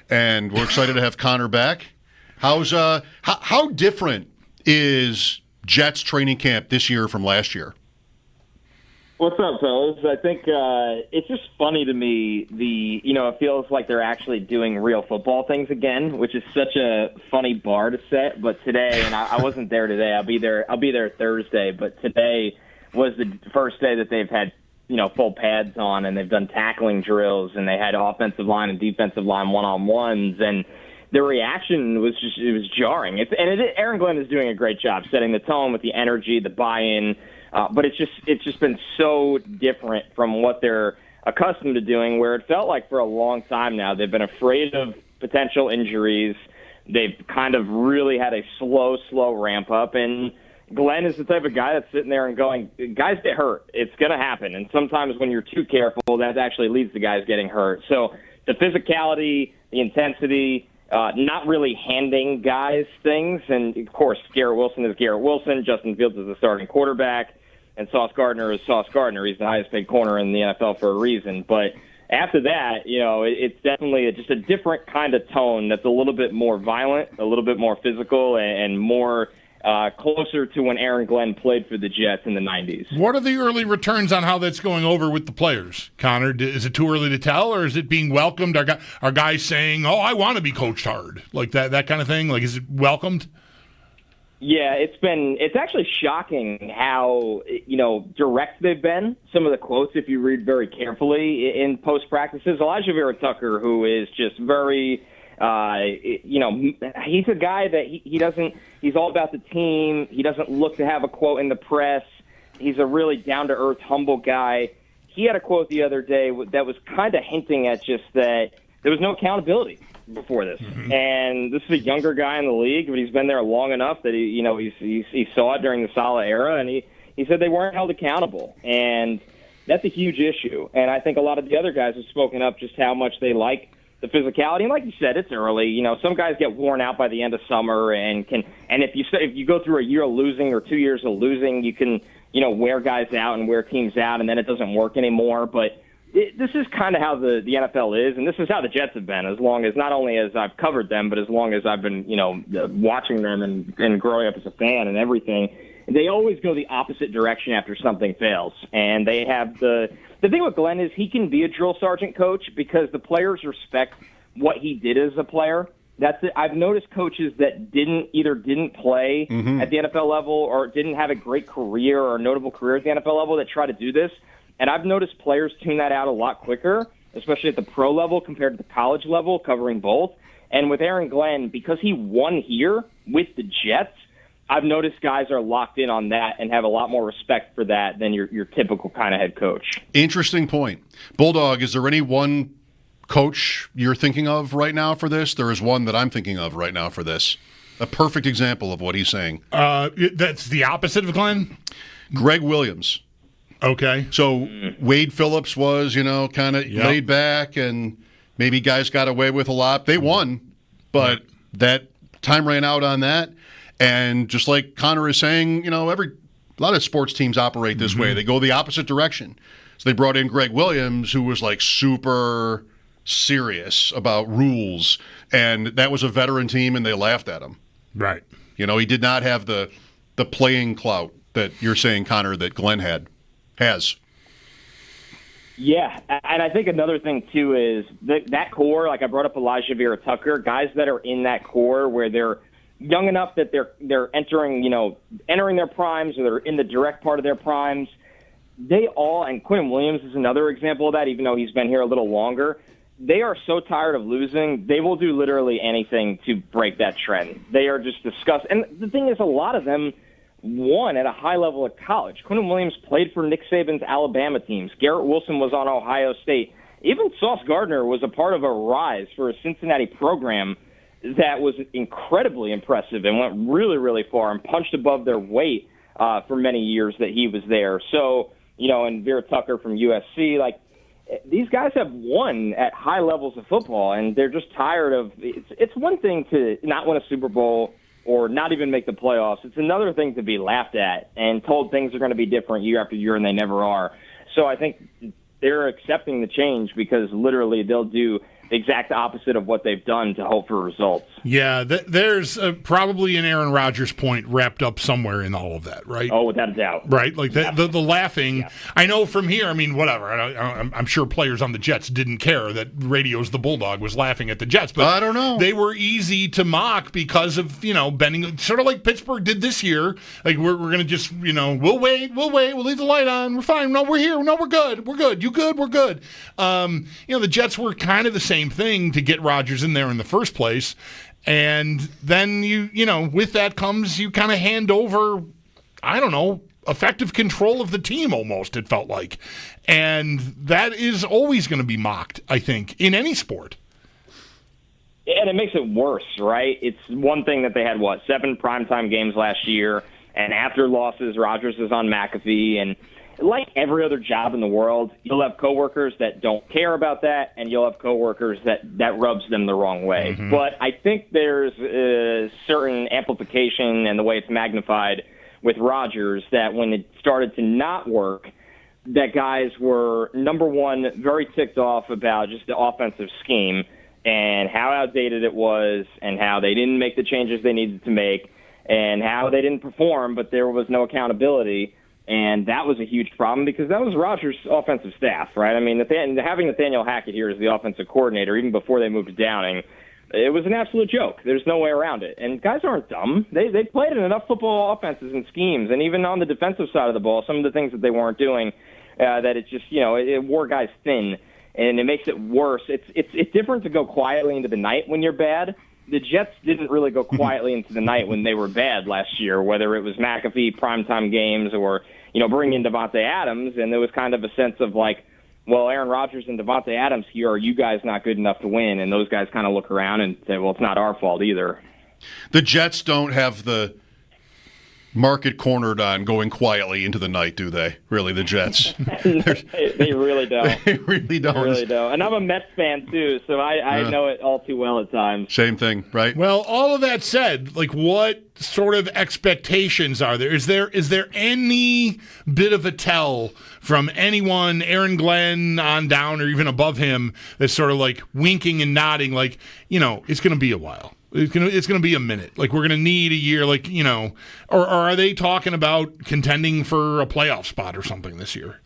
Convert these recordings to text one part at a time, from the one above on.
and we're excited to have Connor back. How different is Jets training camp this year from last year? What's up, fellas? I think it's just funny to me. It feels like they're actually doing real football things again, which is such a funny bar to set. But today, and I wasn't there today. I'll be there Thursday. But today was the first day that they've had full pads on, and they've done tackling drills, and they had offensive line and defensive line one-on-ones, and the reaction was jarring. Aaron Glenn is doing a great job setting the tone with the energy, the buy-in. But it's just been so different from what they're accustomed to doing, where it felt like for a long time now they've been afraid of potential injuries. They've kind of really had a slow ramp up, and Glenn is the type of guy that's sitting there and going, guys get hurt. It's going to happen. And sometimes when you're too careful, that actually leads to guys getting hurt. So the physicality, the intensity, not really handing guys things. And, of course, Garrett Wilson is Garrett Wilson. Justin Fields is the starting quarterback. And Sauce Gardner is Sauce Gardner. He's the highest-paid corner in the NFL for a reason. But after that, it's definitely just a different kind of tone that's a little bit more violent, a little bit more physical, and more closer to when Aaron Glenn played for the Jets in the 90s. What are the early returns on how that's going over with the players, Connor? Is it too early to tell, or is it being welcomed? Are guys saying, "Oh, I want to be coached hard," like that kind of thing? Like, is it welcomed? Yeah, it's actually shocking how direct they've been. Some of the quotes, if you read very carefully in post practices, Elijah Vera Tucker, who is just very. He's a guy that he's all about the team. He doesn't look to have a quote in the press. He's a really down-to-earth, humble guy. He had a quote the other day that was kind of hinting at just that there was no accountability before this. Mm-hmm. And this is a younger guy in the league, but he's been there long enough that he saw it during the Saleh era, and he said they weren't held accountable. And that's a huge issue. And I think a lot of the other guys have spoken up just how much they like the physicality, and like you said, it's early. Some guys get worn out by the end of summer, and if you go through a year of losing or 2 years of losing, you can wear guys out and wear teams out, and then it doesn't work anymore. But this is kind of how the NFL is, and this is how the Jets have been as long as not only as I've covered them, but as long as I've been watching them and growing up as a fan and everything. They always go the opposite direction after something fails, and they have the thing with Glenn is he can be a drill sergeant coach because the players respect what he did as a player. That's it. I've noticed coaches that didn't play at the NFL level or didn't have a great career or a notable career at the NFL level that try to do this, and I've noticed players tune that out a lot quicker, especially at the pro level compared to the college level, covering both. And with Aaron Glenn, because he won here with the Jets, I've noticed guys are locked in on that and have a lot more respect for that than your typical kind of head coach. Interesting point. Bulldog, is there any one coach you're thinking of right now for this? There is one that I'm thinking of right now for this. A perfect example of what he's saying. That's the opposite of Glenn? Greg Williams. Okay. So Wade Phillips was, kind of laid back, and maybe guys got away with a lot. They won, but that time ran out on that. And just like Connor is saying, a lot of sports teams operate this way. They go the opposite direction. So they brought in Greg Williams, who was like super serious about rules, and that was a veteran team, and they laughed at him. Right. He did not have the playing clout that you're saying, Connor, that Glenn has. Yeah, and I think another thing, too, is that core, like I brought up Elijah Vera Tucker, guys that are in that core where they're young enough that they're entering their primes, or they're in the direct part of their primes. They all, and Quentin Williams is another example of that, even though he's been here a little longer. They are so tired of losing, they will do literally anything to break that trend. They are just disgusted. And the thing is, a lot of them won at a high level at college. Quentin Williams played for Nick Saban's Alabama teams. Garrett Wilson was on Ohio State. Even Sauce Gardner was a part of a rise for a Cincinnati program that was incredibly impressive and went really, really far and punched above their weight for many years that he was there. So, and Vera Tucker from USC, these guys have won at high levels of football, and they're just tired of it's one thing to not win a Super Bowl or not even make the playoffs. It's another thing to be laughed at and told things are going to be different year after year, and they never are. So I think they're accepting the change because literally they'll do exact opposite of what they've done to hope for results. Yeah, there's probably an Aaron Rodgers point wrapped up somewhere in all of that, right? Oh, without a doubt. Right, like the laughing. Yeah. I know from here, I mean, whatever. I'm sure players on the Jets didn't care that Radio's The Bulldog was laughing at the Jets, but I don't know. They were easy to mock because of, bending, sort of like Pittsburgh did this year. Like, we're going to just, we'll wait, we'll leave the light on, we're fine, no, we're here, no, we're good, you good, we're good. The Jets were kind of the same thing to get Rodgers in there in the first place. And then with that comes you kind of hand over, I don't know, effective control of the team almost, it felt like. And that is always going to be mocked, I think, in any sport. And it makes it worse, right? It's one thing that they had, 7 primetime games last year, and after losses, Rodgers is on McAfee, and like every other job in the world, you'll have coworkers that don't care about that, and you'll have coworkers that rubs them the wrong way. Mm-hmm. But I think there's a certain amplification and the way it's magnified with Rodgers that when it started to not work, that guys were, number one, very ticked off about just the offensive scheme and how outdated it was and how they didn't make the changes they needed to make and how they didn't perform, but there was no accountability. And that was a huge problem because that was Rodgers' offensive staff, right? I mean, having Nathaniel Hackett here as the offensive coordinator, even before they moved to Downing, it was an absolute joke. There's no way around it. And guys aren't dumb. They played in enough football offenses and schemes, and even on the defensive side of the ball, some of the things that they weren't doing, that it just, it wore guys thin, and it makes it worse. It's different to go quietly into the night when you're bad. The Jets didn't really go quietly into the night when they were bad last year, whether it was McAfee primetime games or bring in Davante Adams, and there was kind of a sense of like, well, Aaron Rodgers and Davante Adams here, are you guys not good enough to win? And those guys kind of look around and say, well, it's not our fault either. The Jets don't have the market cornered on going quietly into the night, do they? Really, the Jets? They really don't. They really don't. They really don't. And I'm a Mets fan, too, so I know it all too well at times. Same thing, right? Well, all of that said, like, what sort of expectations are there? Is there any bit of a tell from anyone, Aaron Glenn on down or even above him, that's sort of like winking and nodding like, it's going to be a while? It's gonna be a minute. Like, we're gonna need a year. Like, or are they talking about contending for a playoff spot or something this year?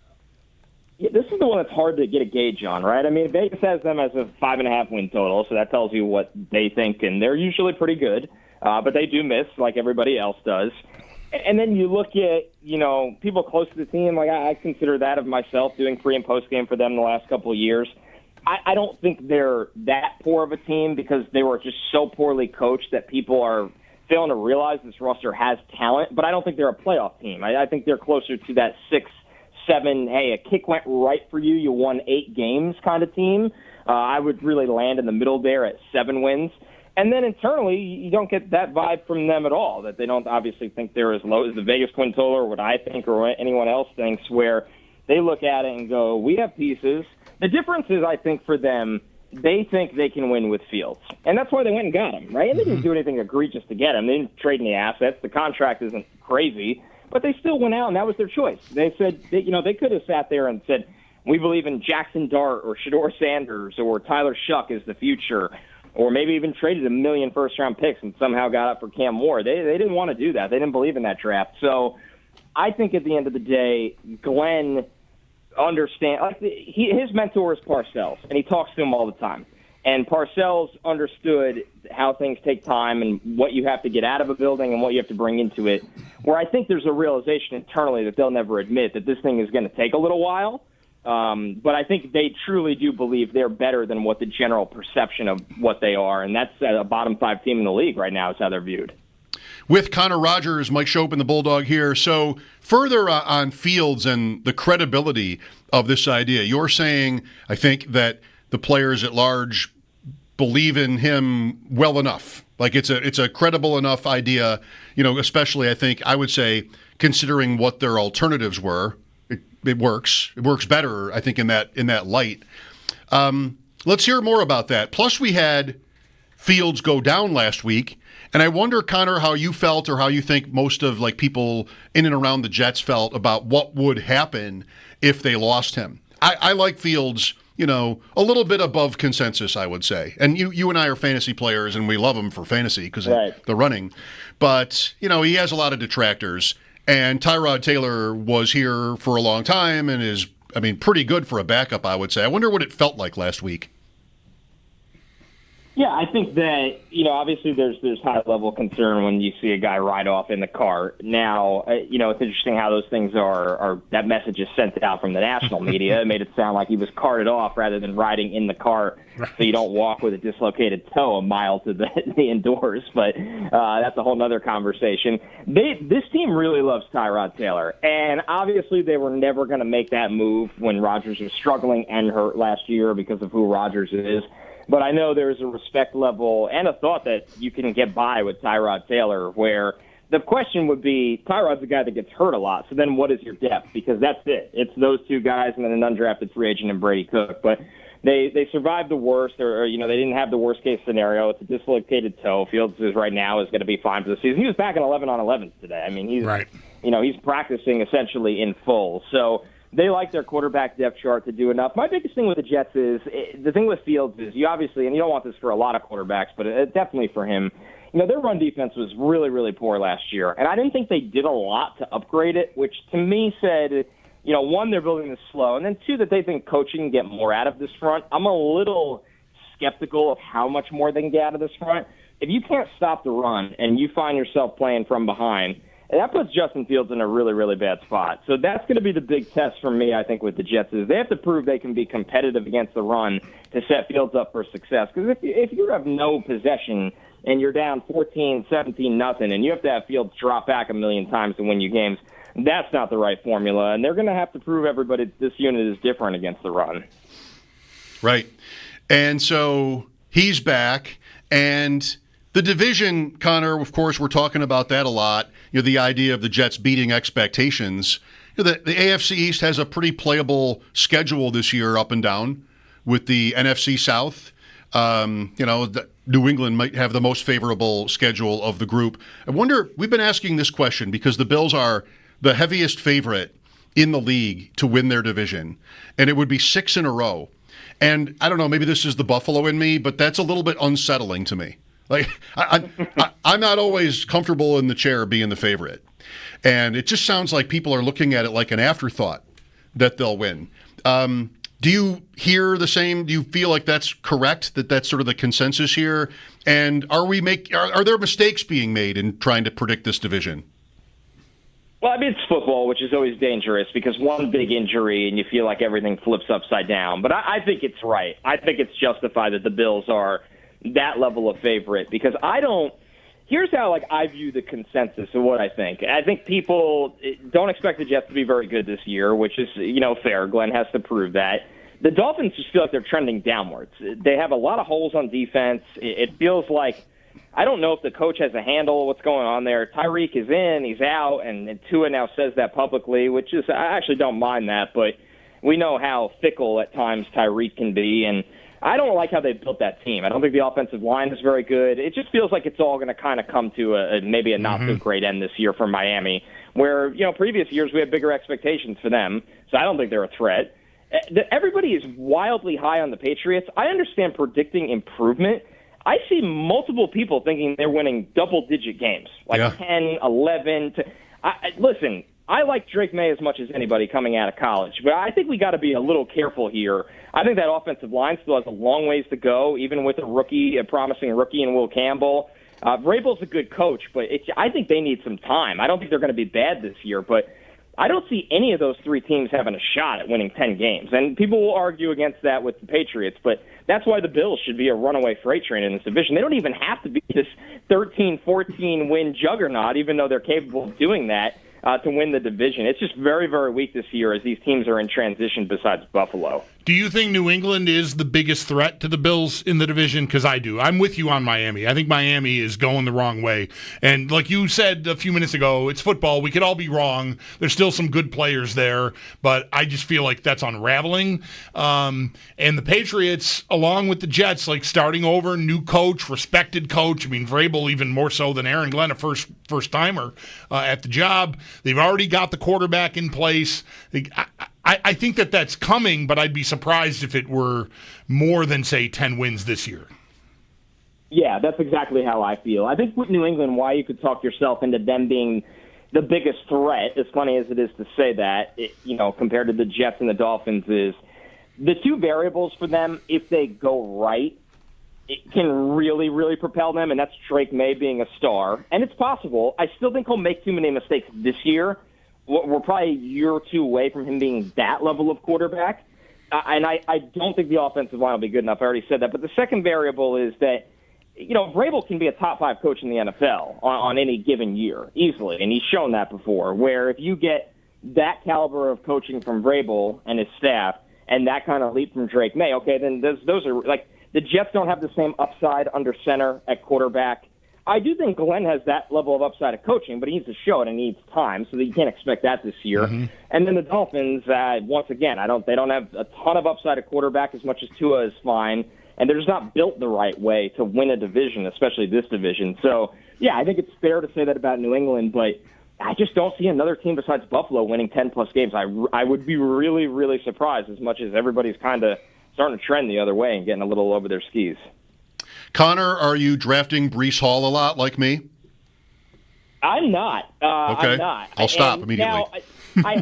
Yeah, this is the one that's hard to get a gauge on, right? I mean, Vegas has them as a 5.5 win total, so that tells you what they think, and they're usually pretty good, but they do miss like everybody else does. And then you look at people close to the team. Like I consider that of myself, doing pre and post game for them the last couple of years. I don't think they're that poor of a team because they were just so poorly coached that people are failing to realize this roster has talent, but I don't think they're a playoff team. I think they're closer to that 6, 7, hey, a kick went right for you, you won 8 games kind of team. I would really land in the middle there at 7 wins. And then internally, you don't get that vibe from them at all, that they don't obviously think they're as low as the Vegas twin total or what I think or what anyone else thinks, where they look at it and go, we have pieces. The difference is, I think, for them, they think they can win with Fields. And that's why they went and got him, right? And they didn't do anything egregious to get him. They didn't trade any assets. The contract isn't crazy. But they still went out, and that was their choice. They said, they could have sat there and said, we believe in Jackson Dart or Shedeur Sanders or Tyler Shuck as the future, or maybe even traded 1 million first-round picks and somehow got up for Cam Moore. They didn't want to do that. They didn't believe in that draft. So I think at the end of the day, Glenn – his mentor is Parcells, and he talks to him all the time. And Parcells understood how things take time and what you have to get out of a building and what you have to bring into it, where I think there's a realization internally that they'll never admit that this thing is going to take a little while. But I think they truly do believe they're better than what the general perception of what they are, and that's a bottom 5 team in the league right now is how they're viewed. With Connor Rodgers, Mike Schopp and the Bulldog here. So further on Fields and the credibility of this idea, you're saying, I think, that the players at large believe in him well enough. Like it's a credible enough idea, especially I think I would say considering what their alternatives were, it works. It works better, I think, in that light. Let's hear more about that. Plus we had Fields go down last week. And I wonder, Connor, how you felt or how you think most of people in and around the Jets felt about what would happen if they lost him. I like Fields a little bit above consensus, I would say. And you and I are fantasy players, and we love him for fantasy because of the running. But, he has a lot of detractors. And Tyrod Taylor was here for a long time and is, pretty good for a backup, I would say. I wonder what it felt like last week. Yeah, I think that, obviously there's high-level concern when you see a guy ride off in the car. Now, it's interesting how those things are that message is sent out from the national media. It made it sound like he was carted off rather than riding in the car so you don't walk with a dislocated toe a mile to the indoors. But that's a whole other conversation. This team really loves Tyrod Taylor, and obviously they were never going to make that move when Rodgers was struggling and hurt last year because of who Rodgers is. But I know there's a respect level and a thought that you can get by with Tyrod Taylor where the question would be, Tyrod's a guy that gets hurt a lot, so then what is your depth? Because that's it. It's those two guys and then an undrafted free agent in Brady Cook. But they survived the worst, or they didn't have the worst-case scenario. It's a dislocated toe. Fields is right now is going to be fine for the season. He was back in 11-on-11 today. He's practicing essentially in full. So they like their quarterback depth chart to do enough. My biggest thing with the Jets is, the thing with Fields is you obviously, and you don't want this for a lot of quarterbacks, but definitely for him, their run defense was really, really poor last year. And I didn't think they did a lot to upgrade it, which to me said, one, they're building this slow, and then two, that they think coaching can get more out of this front. I'm a little skeptical of how much more they can get out of this front. If you can't stop the run and you find yourself playing from behind, that puts Justin Fields in a really, really bad spot. So that's going to be the big test for me, I think, with the Jets, is they have to prove they can be competitive against the run to set Fields up for success. Because if you have no possession and you're down 14, 17, nothing, and you have to have Fields drop back a million times to win you games, that's not the right formula. And they're going to have to prove everybody this unit is different against the run. Right. And so he's back, and the division, Connor, of course, we're talking about that a lot. The idea of the Jets beating expectations. The AFC East has a pretty playable schedule this year, up and down, with the NFC South. New England might have the most favorable schedule of the group. I wonder, we've been asking this question because the Bills are the heaviest favorite in the league to win their division, and it would be 6 in a row. And I don't know, maybe this is the Buffalo in me, but that's a little bit unsettling to me. Like, I'm not always comfortable in the chair being the favorite. And it just sounds like people are looking at it like an afterthought that they'll win. Do you hear the same? Do you feel like that's correct, that that's sort of the consensus here? And are there mistakes being made in trying to predict this division? Well, it's football, which is always dangerous because one big injury and you feel like everything flips upside down. But I think it's right. I think it's justified that the Bills are that level of favorite because here's how I view the consensus of what I think. I think people don't expect the Jets to be very good this year, which is, fair. Glenn has to prove that. The Dolphins just feel like they're trending downwards. They have a lot of holes on defense. It feels like, I don't know if the coach has a handle of what's going on there. Tyreek is in, he's out, and Tua now says that publicly, which is, I actually don't mind that, but we know how fickle at times Tyreek can be, and I don't like how they built that team. I don't think the offensive line is very good. It just feels like it's all going to kind of come to maybe a not-so-great end this year for Miami, where, previous years we had bigger expectations for them, so I don't think they're a threat. Everybody is wildly high on the Patriots. I understand predicting improvement. I see multiple people thinking they're winning double-digit games, 10, 11. Listen, I like Drake May as much as anybody coming out of college, but I think we got to be a little careful here. I think that offensive line still has a long ways to go, even with a promising rookie in Will Campbell. Vrabel's a good coach, but I think they need some time. I don't think they're going to be bad this year, but I don't see any of those three teams having a shot at winning 10 games. And people will argue against that with the Patriots, but that's why the Bills should be a runaway freight train in this division. They don't even have to be this 13, 14-win juggernaut, even though they're capable of doing that, to win the division. It's just very, very weak this year as these teams are in transition besides Buffalo. Do you think New England is the biggest threat to the Bills in the division? Because I do. I'm with you on Miami. I think Miami is going the wrong way. And like you said a few minutes ago, it's football. We could all be wrong. There's still some good players there, but I just feel like that's unraveling. And the Patriots, along with the Jets, starting over, new coach, respected coach. Vrabel even more so than Aaron Glenn, a first-timer at the job. They've already got the quarterback in place. I think that's coming, but I'd be surprised if it were more than, say, 10 wins this year. Yeah, that's exactly how I feel. I think with New England, why you could talk yourself into them being the biggest threat, as funny as it is to say that, compared to the Jets and the Dolphins, is the two variables for them, if they go right, it can really, really propel them, and that's Drake May being a star. And it's possible. I still think he'll make too many mistakes this year. We're probably a year or two away from him being that level of quarterback. And I don't think the offensive line will be good enough. I already said that. But the second variable is that, Vrabel can be a top 5 coach in the NFL on any given year, easily. And he's shown that before, where if you get that caliber of coaching from Vrabel and his staff and that kind of leap from Drake May, okay, then those are like the Jets don't have the same upside under center at quarterback. I do think Glenn has that level of upside of coaching, but he needs to show it and needs time, so that you can't expect that this year. Mm-hmm. And then the Dolphins, once again, they don't have a ton of upside at quarterback as much as Tua is fine, and they're just not built the right way to win a division, especially this division. So, yeah, I think it's fair to say that about New England, but I just don't see another team besides Buffalo winning 10-plus games. I would be really, really surprised, as much as everybody's kind of starting to trend the other way and getting a little over their skis. Connor, are you drafting Breece Hall a lot like me? I'm not. Okay. I'm not. I'll stop immediately. Now,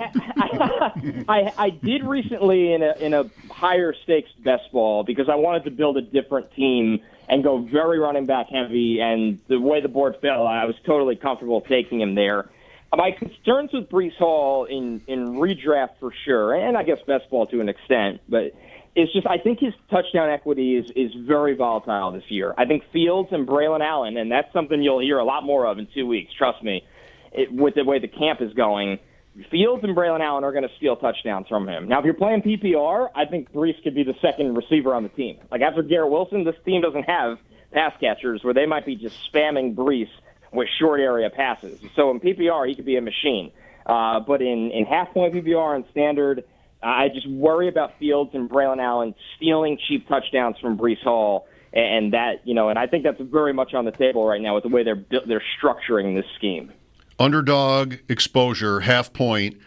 I did recently in a higher stakes best ball because I wanted to build a different team and go very running back heavy, and the way the board fell, I was totally comfortable taking him there. My concerns with Breece Hall in redraft for sure, and I guess best ball to an extent, but it's just I think his touchdown equity is very volatile this year. I think Fields and Braylon Allen, and that's something you'll hear a lot more of in 2 weeks, trust me, with the way the camp is going. Fields and Braylon Allen are going to steal touchdowns from him. Now, if you're playing PPR, I think Breece could be the second receiver on the team. Like after Garrett Wilson, this team doesn't have pass catchers where they might be just spamming Breece with short area passes. So in PPR, he could be a machine. But in half-point PPR and standard, I just worry about Fields and Braylon Allen stealing cheap touchdowns from Breece Hall, and that and I think that's very much on the table right now with the way they're structuring this scheme. Underdog exposure, half point.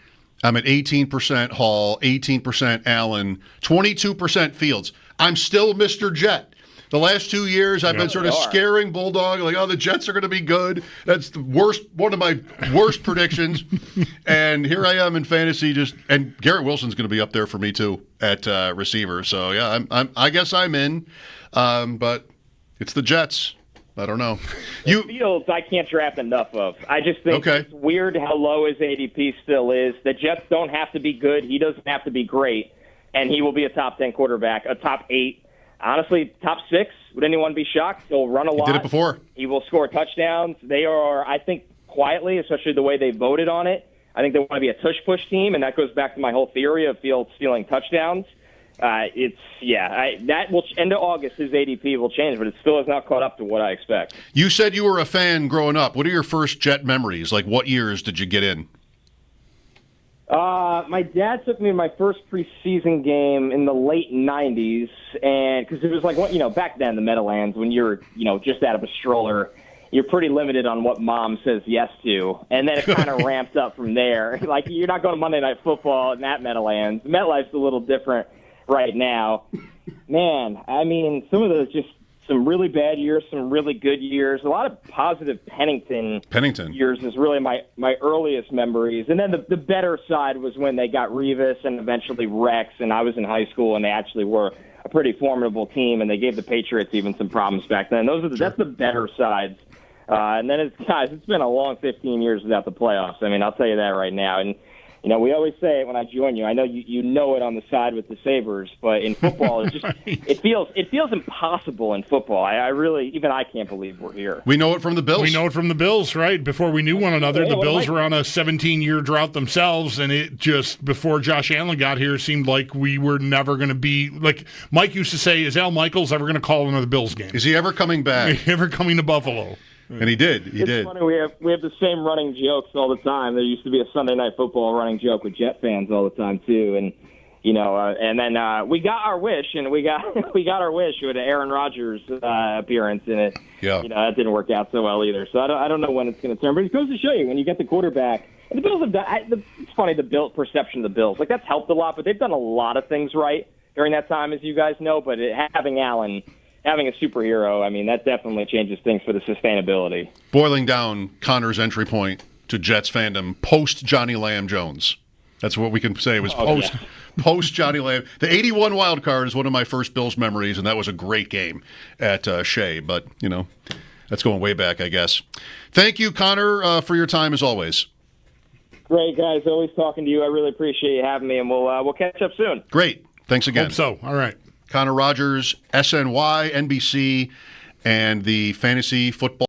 I'm at 18% Hall, 18% Allen, 22% Fields. I'm still Mr. Jet. The last 2 years, I've been sort of scaring Bulldog, like, the Jets are going to be good. That's the worst, one of my worst predictions. And here I am in fantasy, and Garrett Wilson's going to be up there for me too at receiver. So yeah, I guess I'm in, but it's the Jets. I don't know. Fields, I can't draft enough of. I just think It's weird how low his ADP still is. The Jets don't have to be good. He doesn't have to be great, and he will be a top 10 quarterback, a top 8. Honestly, top 6, would anyone be shocked? He'll run a lot. He did it before. He will score touchdowns. They are, I think, quietly, especially the way they voted on it, I think they want to be a tush-push team, and that goes back to my whole theory of Fields stealing touchdowns. That will end of August. His ADP will change, but it still has not caught up to what I expect. You said you were a fan growing up. What are your first Jet memories? Like, what years did you get in? My dad took me to my first preseason game in the late 90s, and because it was like, back then, the Meadowlands, when you're, just out of a stroller, you're pretty limited on what mom says yes to, and then it kind of ramped up from there. Like, you're not going to Monday Night Football in that Meadowlands. MetLife's a little different right now. Man, I mean, some of those just some really bad years, some really good years, a lot of positive Pennington years is really my earliest memories. And then the better side was when they got Revis and eventually Rex, and I was in high school, and they actually were a pretty formidable team, and they gave the Patriots even some problems back then. That's the better sides. And then it's been a long 15 years without the playoffs. I mean, I'll tell you that right now. And we always say it when I join you. I know you know it on the side with the Sabres, but in football, it's just it feels impossible in football. I really, even I can't believe we're here. We know it from the Bills. We know it from the Bills, right? Before we knew one another, the Bills were on a 17-year drought themselves, and it just, before Josh Allen got here, seemed like we were never going to be, like Mike used to say, is Al Michaels ever going to call another Bills game? Is he ever coming back? Ever coming to Buffalo? And he did. It's funny. We have the same running jokes all the time. There used to be a Sunday Night Football running joke with Jet fans all the time too. And And then we got our wish, and we got our wish with an Aaron Rodgers appearance in it. Yeah. That didn't work out so well either. So I don't know when it's going to turn, but it goes to show you when you get the quarterback. And the Bills have done. It's funny, the perception of the Bills, that's helped a lot, but they've done a lot of things right during that time, as you guys know. But having Allen, having a superhero, that definitely changes things for the sustainability. Boiling down Connor's entry point to Jets fandom post Johnny Lamb Jones. That's what we can say was post Johnny Lamb. The 81 wild card is one of my first Bills memories, and that was a great game at Shea. But, that's going way back, I guess. Thank you, Connor, for your time as always. Great, guys. Always talking to you. I really appreciate you having me, and we'll catch up soon. Great. Thanks again. Hope so. All right. Connor Rodgers, SNY, NBC, and the Fantasy Football